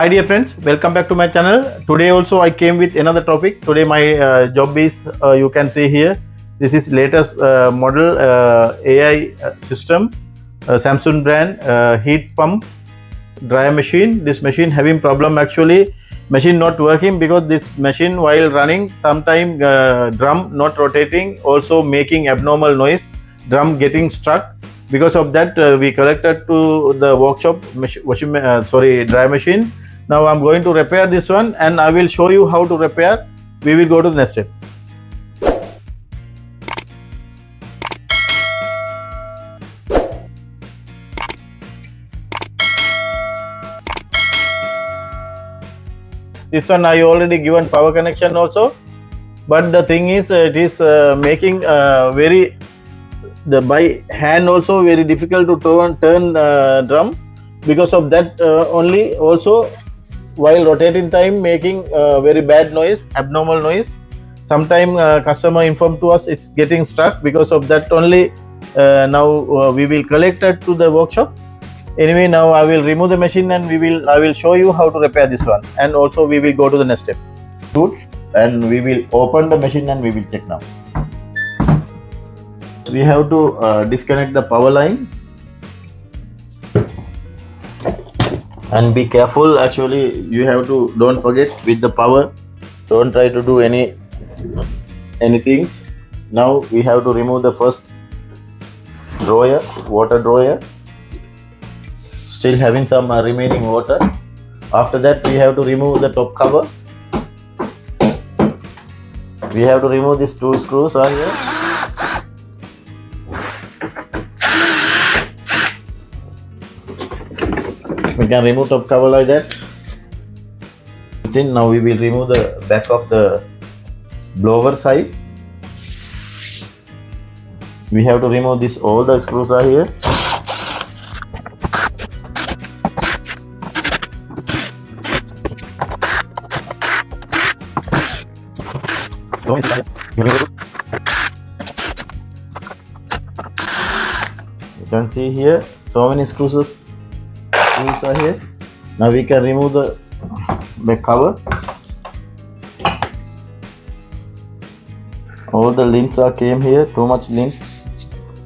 Hi dear friends, welcome back to my channel. Today also I came with another topic. Today my job is you can see here. This is latest model AI system, Samsung brand heat pump dryer machine. This machine having problem actually. Machine not working because this machine while running sometime drum not rotating, also making abnormal noise. Drum getting stuck. Because of that we collected to the workshop dryer machine. Now I'm going to repair this one and I will show you how to repair. We will go to the next step. This one I already given power connection also, but the thing is it is making by hand also very difficult to turn drum. Because of that only also while rotating time making very bad noise, abnormal noise. Sometime customer informed to us it's getting stuck. Because of that only now we will collect it to the workshop. Anyway, now I will remove the machine and I will show you how to repair this one, and also we will go to the next step. Good, and we will open the machine and we will check now. We have to disconnect the power line. And be careful, actually you have to, don't forget with the power, don't try to do any things. Now we have to remove the first drawer, water drawer, still having some remaining water. After that we have to remove the top cover. We have to remove these two screws are here. We can remove top cover like that. Then now we will remove the back of the blower side. We have to remove this, all the screws are here. So you can see here so many screws are here. Now we can remove the back cover. All the links are came here, too much links.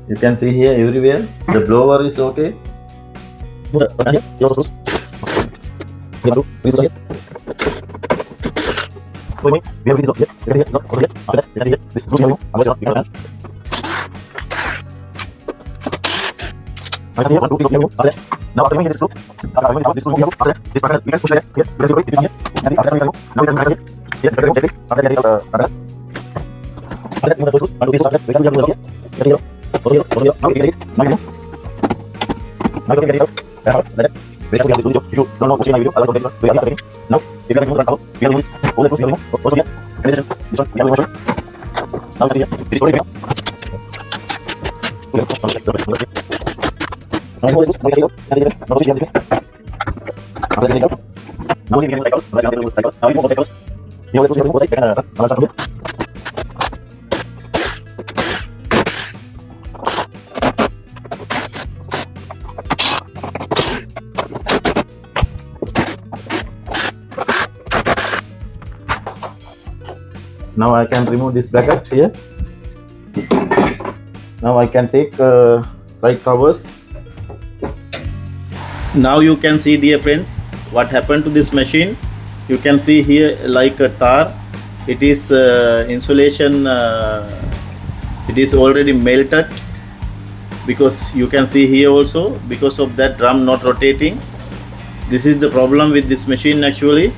You can see here everywhere. The blower is okay. Now after removing this screw, this part we can push it here. You can see it here. And after removing, now we can remove it. Here, after removing it, after getting after remove the screws, and this after we can remove it. Here, here, here. Now we get it. Now we get it out. Like that. We have to do it. If you don't know what's in my video, I'll go to this one. So after now, if you can remove the cover, we can remove this. All the screws we can remove. Also here, and this one we can remove. Now we can see here. This is already here. Now we can go. Now we can go. Now we can remove cycles. Now we can remove cycles. Now we remove cycles. You always remove cycles. Now start from here. Now I can remove this bracket here. Now I can take side covers. Now you can see, dear friends, what happened to this machine. You can see here like a tar. It is insulation. It is already melted, because you can see here also, because of that drum not rotating. This is the problem with this machine actually.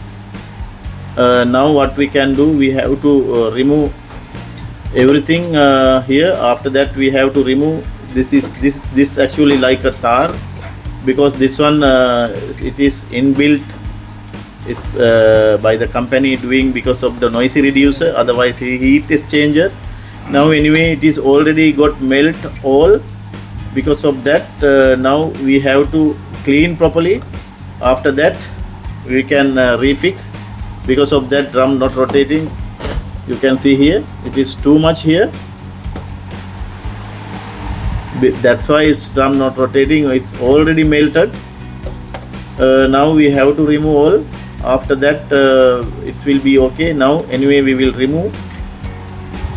Now what we can do, we have to remove everything here. After that we have to remove this actually like a tar, because this one it is inbuilt, is by the company doing because of the noisy reducer, otherwise heat exchanger. Now anyway it is already got melt all. Because of that now we have to clean properly. After that we can refix. Because of that drum not rotating, you can see here it is too much here. That's why it's drum not rotating. It's already melted. Now we have to remove all. After that it will be okay. Now anyway we will remove.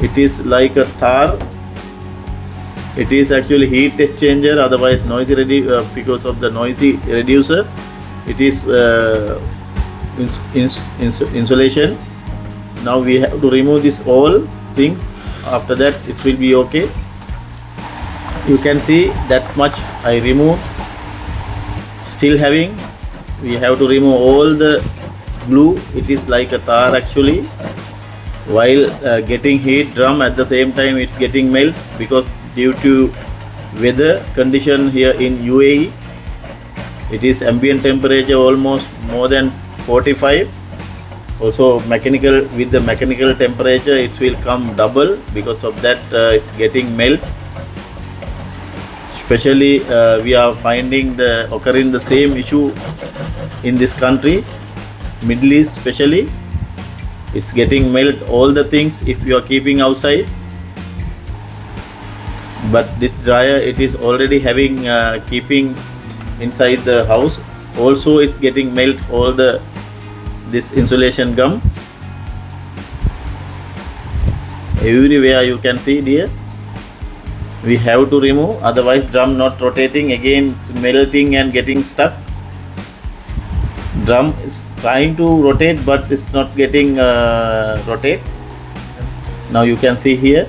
It is like a tar. It is actually heat exchanger, otherwise noisy because of the noisy reducer. It is insulation. Now we have to remove this all things. After that it will be okay. You can see that much I removed. Still having, we have to remove all the glue. It is like a tar actually. While getting heat drum, at the same time it's getting melt, because due to weather condition here in UAE, it is ambient temperature almost more than 45. Also mechanical, with the mechanical temperature it will come double. Because of that it's getting melt. Especially we are finding occurring the same issue in this country, Middle East especially. It's getting melt all the things if you are keeping outside. But this dryer, it is already having keeping inside the house. Also it's getting melt all this insulation gum. Everywhere you can see dear. We have to remove, otherwise drum not rotating, again it's melting and getting stuck. Drum is trying to rotate but it's not getting rotate. Now you can see here.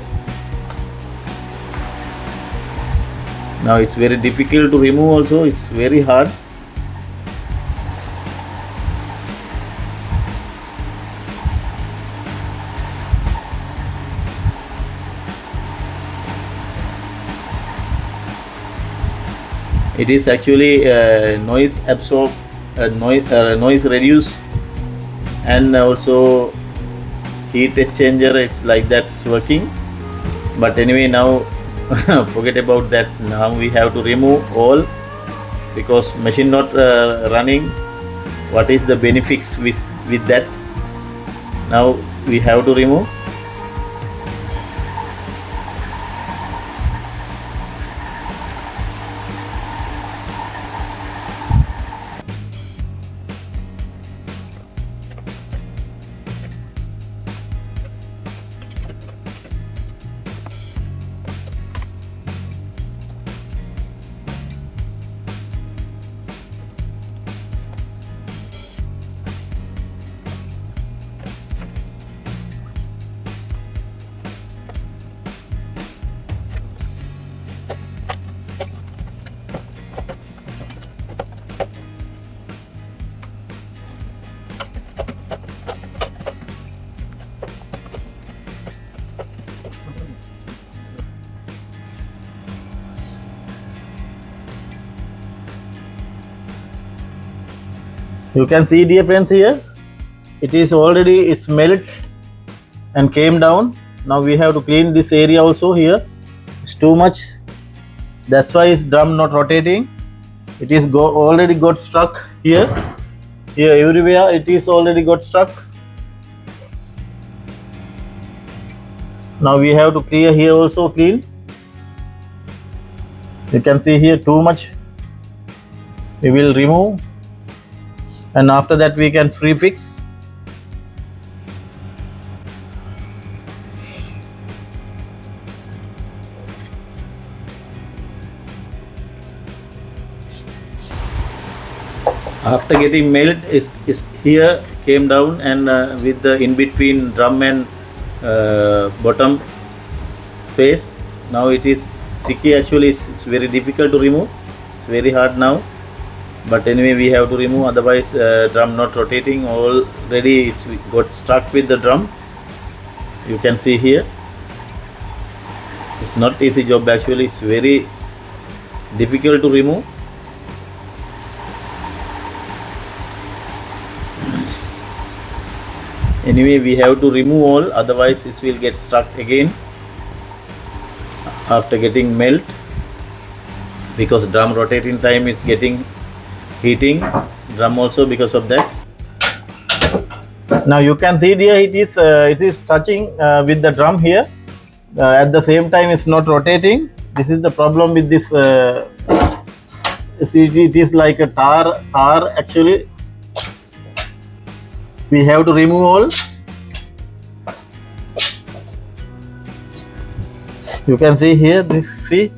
Now it's very difficult to remove also, it's very hard. It is actually noise absorb, noise reduce, and also heat exchanger. It's like that, it's working. But anyway, now forget about that. Now we have to remove all, because machine not running. What is the benefits with that? Now we have to remove. You can see dear friends here, it is already, it's melt and came down. Now we have to clean this area also here. It's too much, that's why it's drum not rotating. It is already got stuck here everywhere. It is already got stuck. Now we have to clear here also, clean. You can see here too much. We will remove, and after that we can fix. After getting melt is here came down, and with the in between drum and bottom space, now it is sticky. Actually it's very difficult to remove, it's very hard now. But anyway we have to remove, otherwise drum not rotating. Already it's got stuck with the drum. You can see here, it's not easy job actually, it's very difficult to remove. Anyway we have to remove all, otherwise it will get stuck again after getting melt, because drum rotating time is getting heating drum also because of that. Now you can see here, it is touching with the drum here. At the same time it's not rotating. This is the problem with this See, it is like a tar actually. We have to remove all. You can see here, this, see,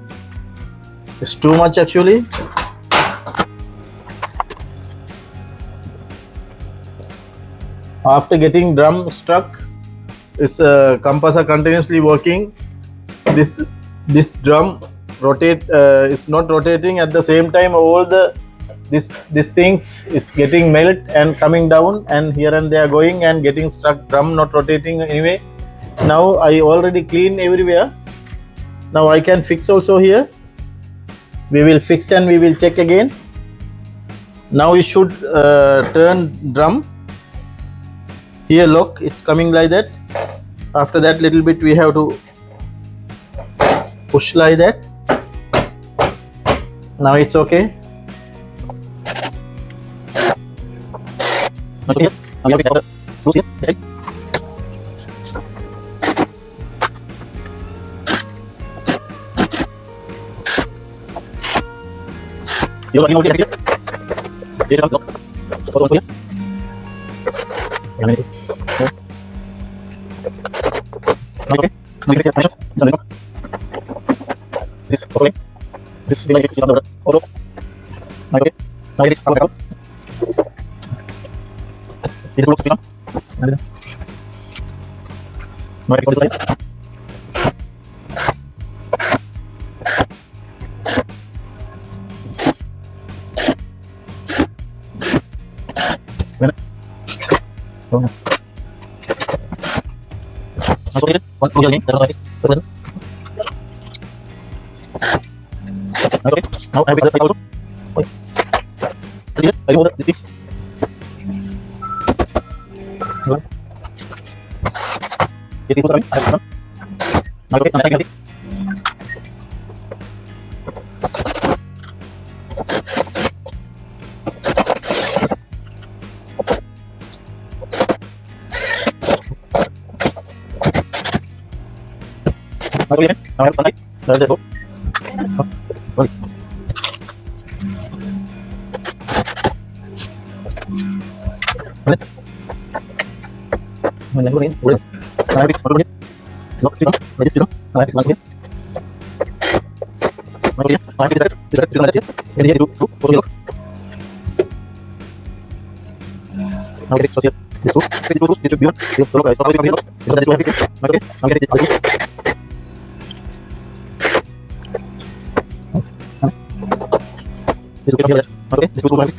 it's too much actually. After getting drum struck, this compressor continuously working. This drum rotate, is not rotating at the same time. All the this things is getting melt and coming down, and here and there going and getting stuck. Drum not rotating anyway. Now I already clean everywhere. Now I can fix also here. We will fix and we will check again. Now we should turn drum. Here look, it's coming like that. After that little bit we have to push like that. Now it's okay. Okay. Now we have to screws here. Yes, you are working over here. Here comes lock. Photo here. Okay. Now you can see this okay. This is like the photo. Okay. Now it is out. It looks good. Now it is one for again. Okay. Now I will the also. Okay. I remove this. It is good. Now okay. Now I this. Okay, now I have sunlight. There you go. Okay. When I'm going, we're I have this one here. It's not like this, I have this one here. Okay, I have this here. And here, two, look. Now this was here. This two, this two, look, guys. So, here, look. So, that is what I have here. Okay, I'm getting it. This will be here. Okay, this will be here.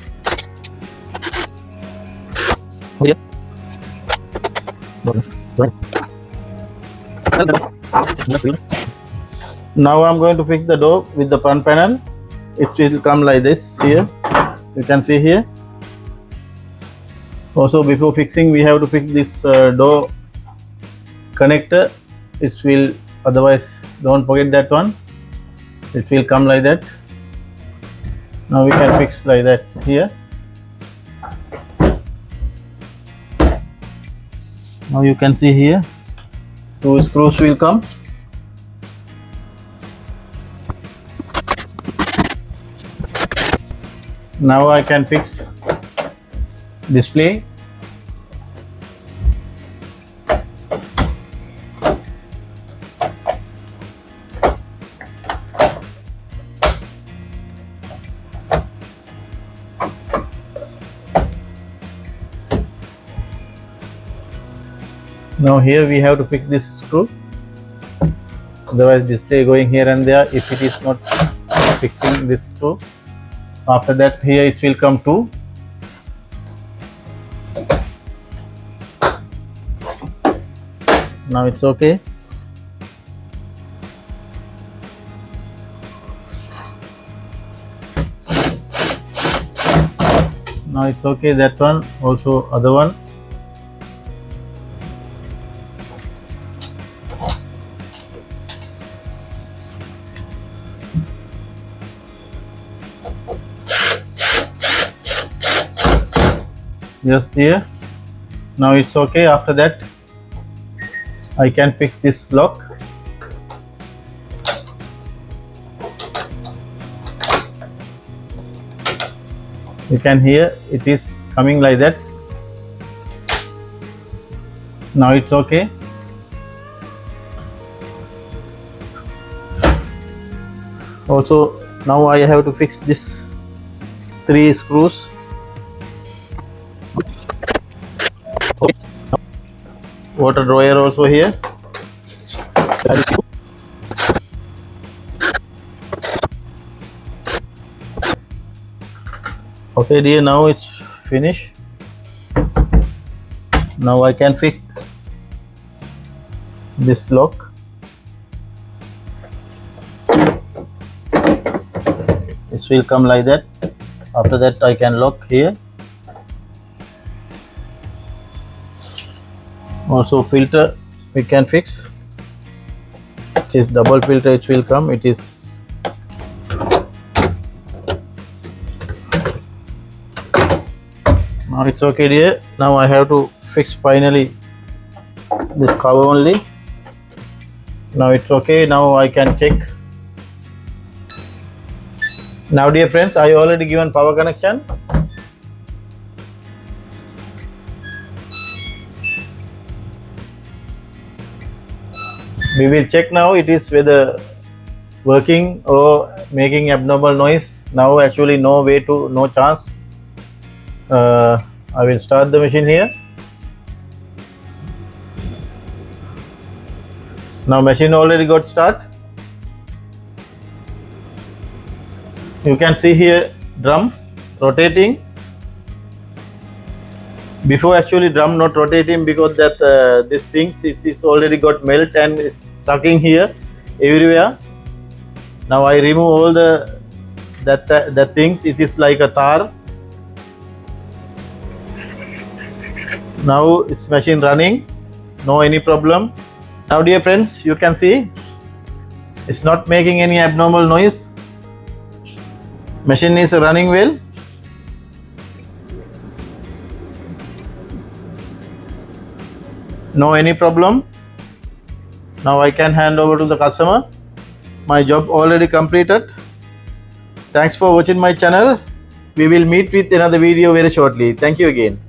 Now I'm going to fix the door with the front panel. It will come like this here. You can see here. Also, before fixing, we have to fix this door connector. It will, otherwise, don't forget that one. It will come like that. Now we can fix like that here. Now you can see here, two screws will come. Now I can fix display. Now here we have to fix this screw, otherwise display going here and there if it is not fixing this screw. After that here it will come two. Now it's okay. Now it's okay, that one, also other one. Just here. Now it's okay. After that I can fix this lock. You can hear it is coming like that. Now it's okay. Also, now I have to fix this 3 screws. Water dryer also here. Okay dear, now it's finished. Now I can fix this lock. This will come like that. After that I can lock here. Also filter we can fix. It is double filter, it will come. It is now it's okay dear. Now I have to fix finally this cover only. Now it's okay. Now I can check. Now dear friends, I already given power connection. We will check now it is whether working or making abnormal noise. Now actually no chance. I will start the machine here. Now machine already got start. You can see here drum rotating. Before actually drum not rotating because that this things it is already got melt and is stucking here everywhere. Now I remove all the things. It is like a tar. Now it's machine running, no any problem. Now dear friends, you can see it's not making any abnormal noise. Machine is running well. No any problem. Now I can hand over to the customer. My job already completed. Thanks for watching my channel. We will meet with another video very shortly. Thank you again.